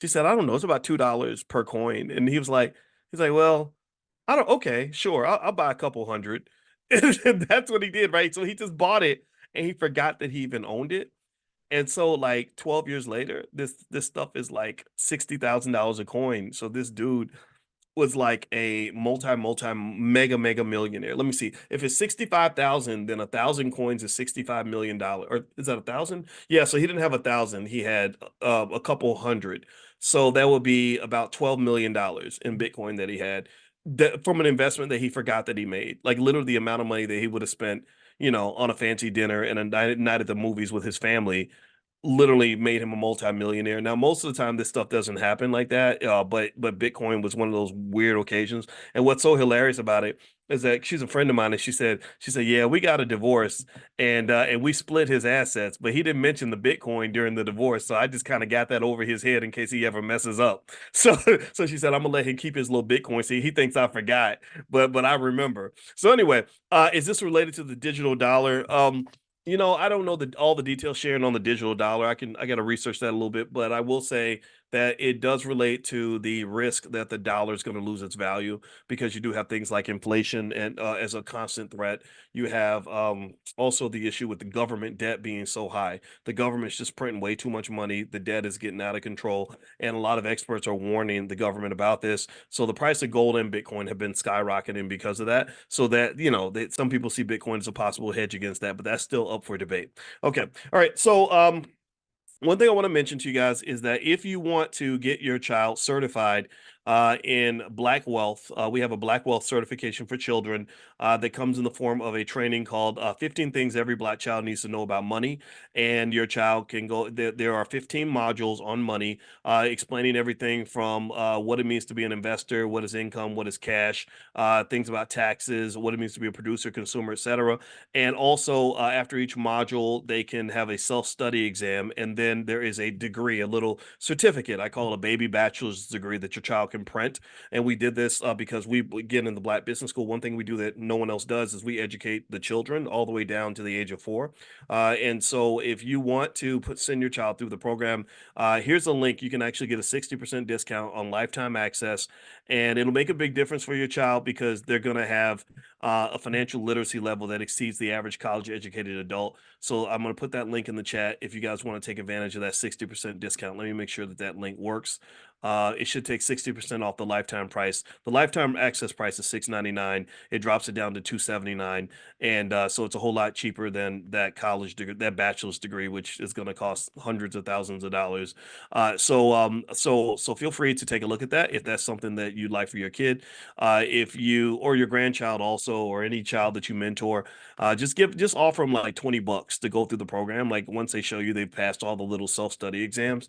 She said, I don't know, it's about $2 per coin. And he's like, well, I don't, okay, sure, I'll buy a couple hundred. And that's what he did, right? So he just bought it and he forgot that he even owned it. And so like 12 years later, this stuff is like $60,000 a coin. So this dude was like a multi mega millionaire. Let me see. If it's 65,000, then 1,000 coins is $65 million. Or is that 1,000? Yeah, so he didn't have 1,000. He had a couple hundred. So that would be about $12 million in Bitcoin that he had that from an investment that he forgot that he made. Like literally the amount of money that he would have spent, on a fancy dinner and a night at the movies with his family literally made him a multimillionaire. Now, most of the time, this stuff doesn't happen like that. But Bitcoin was one of those weird occasions. And what's so hilarious about it is that she's a friend of mine, and she said, yeah, we got a divorce, and we split his assets, but he didn't mention the Bitcoin during the divorce, so I just kind of got that over his head in case he ever messes up. So, so she said, I'm gonna let him keep his little Bitcoin. See, he thinks I forgot, but I remember. So anyway, is this related to the digital dollar? I don't know all the details sharing on the digital dollar. I got to research that a little bit, but I will say that it does relate to the risk that the dollar is going to lose its value because you do have things like inflation and as a constant threat. You have also the issue with the government debt being so high. The government's just printing way too much money. The debt is getting out of control, and a lot of experts are warning the government about this. So the price of gold and Bitcoin have been skyrocketing because of that. So that some people see Bitcoin as a possible hedge against that, but that's still up for debate. Okay, all right. So one thing I want to mention to you guys is that if you want to get your child certified in Black Wealth, we have a Black Wealth certification for children that comes in the form of a training called 15 Things Every Black Child Needs to Know About Money. And your child can go, there are 15 modules on money, explaining everything from what it means to be an investor, what is income, what is cash, things about taxes, what it means to be a producer, consumer, etc. And also, after each module, they can have a self-study exam, and then there is a degree, a little certificate. I call it a baby bachelor's degree that your child can print. And we did this because again, in the Black Business School, one thing we do that no one else does is we educate the children all the way down to the age of 4. And so, if you want to send your child through the program, here's a link. You can actually get a 60% discount on lifetime access, and it'll make a big difference for your child because they're going to have a financial literacy level that exceeds the average college educated adult. So I'm going to put that link in the chat if you guys want to take advantage of that 60% discount. Let me make sure that that link works. It should take 60% off the lifetime price. The lifetime access price is $699. It drops it down to $279, and so it's a whole lot cheaper than that college degree, that bachelor's degree, which is going to cost hundreds of thousands of dollars. So feel free to take a look at that if that's something that you'd like for your kid. If you or your grandchild also, or any child that you mentor, just offer them like $20 to go through the program. Like once they show you they've passed all the little self-study exams,